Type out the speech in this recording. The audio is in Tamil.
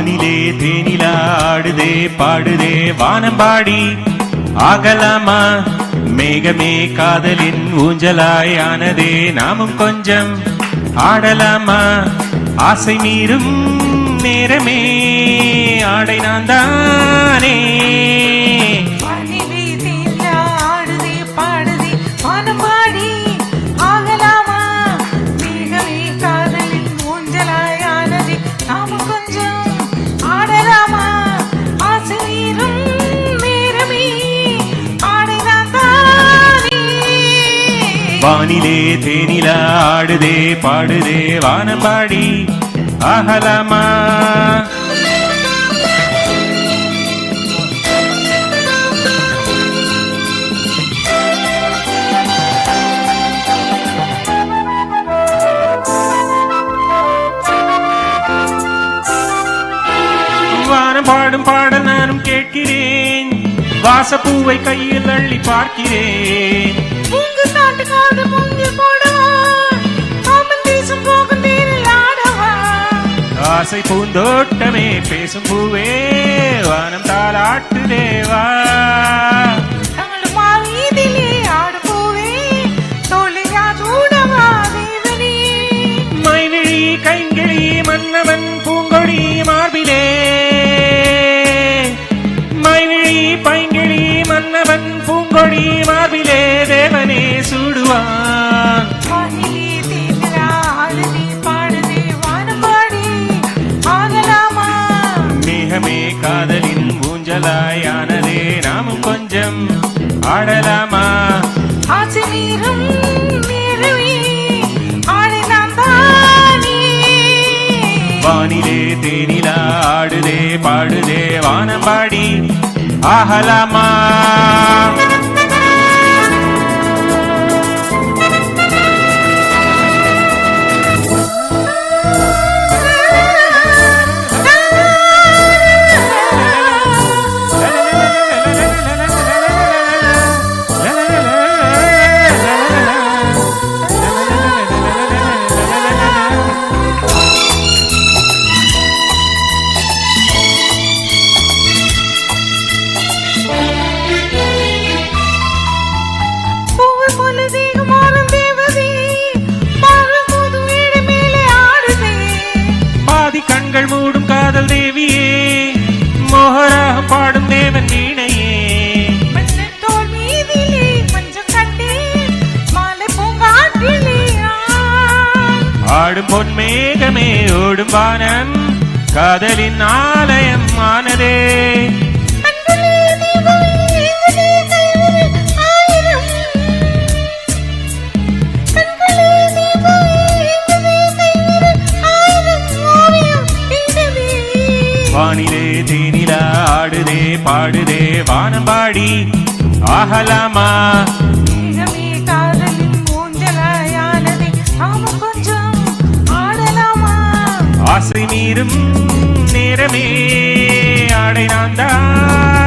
வானிலே தேனிலா ஆடுதே பாடுதே வானம்பாடி ஆகலாமா மேகமே காதலின் ஊஞ்சலாய் ஆனதே நாமும் கொஞ்சம் ஆடலாமா ஆசை மீறும் நேரமே ஆடை நான் தானே வானிலே தேனிலா ஆடுதே பாடுதே வானம்பாடி ஆகலாமா வானம் பாடும் பாடல் நானும் கேட்கிறேன் வாசப்பூவை கையில் அள்ளி பார்க்கிறேன் ஆசை பூந்தோட்டமே பேசும் பூவே வானம் தாளாட்டுதேவா மைவிழி கைங்கிழி மன்னவன் பூங்கொடி மார்பிலே மைவிழி பைங்கிழி மன்னவன் பூங்கொடி மார்பிலே தேவனே சூடுவான் காதலின் ஊஞ்சலாயானதே நாமும் கொஞ்சம் ஆடலாமா ஆசை மீறும் வானிலே தேனிலா ஆடுதே பாடுதே வானம்பாடி ஆகலாமா கண்கள் மூடும் காதல் தேவியே மோகராகம் பாடும் தேவன் வீணையே ஆடும் பொன்மேகமே ஓடும் வானம் காதலின் ஆலயம் ஆனதே வானிலே தேனிலா ஆடுதே பாடுதே வானம்பாடி ஆகலாமா காதலின் ஊஞ்சலாயானதே நாமும் கொஞ்சம் ஆடலாமா ஆசை மீறும் நேரமே ஆடை நான் தான்